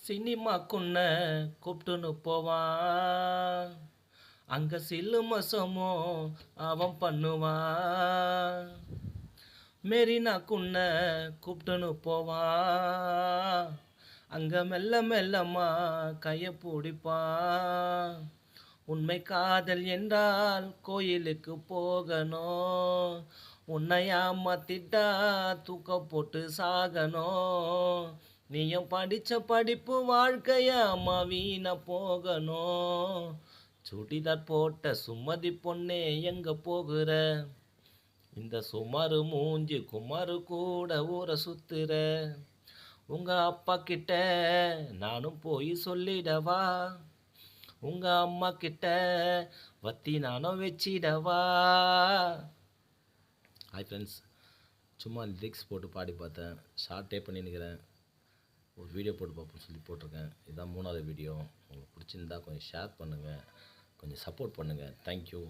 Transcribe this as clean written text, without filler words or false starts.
சினிமாக்குன்ன கூப்பிட்டுன்னு போவான். அங்க சில்லு மசமோ அவன் பண்ணுவான். மெரினாக்குன்ன கூப்பிட்டுன்னு போவான். அங்க மெல்ல மெல்லமா கைய பிடிப்பான். உண்மை காதல் என்றால் கோயிலுக்கு போகணும். உன்னை ஏமாத்திட்டா தூக்க போட்டு சாகணும். நீயும் படிச்ச படிப்பு வாழ்க்கையாமா வீண போகணும். சுடிதார் போட்ட சுமதி பொண்ணே எங்க போகிற? இந்த சுமாரு மூஞ்சி குமாரு கூட ஊரை சுத்துற. உங்க அப்பா கிட்ட நானும் போய் சொல்லிடவா? உங்க அம்மா கிட்ட வத்தி நானும் வச்சிடவா? ஹாய் ஃப்ரெண்ட்ஸ், சும்மா லிரிக்ஸ் போட்டு பாடி பார்த்தேன். ஷார்ட்டே பண்ணின்னுக்கிறேன். ஒரு வீடியோ போட்டு பார்ப்போம்னு சொல்லி போட்டிருக்கேன். இதுதான் 3வது வீடியோ. உங்களுக்கு பிடிச்சிருந்தா கொஞ்சம் ஷேர் பண்ணுங்கள், கொஞ்சம் சப்போர்ட் பண்ணுங்கள். தேங்க்யூ.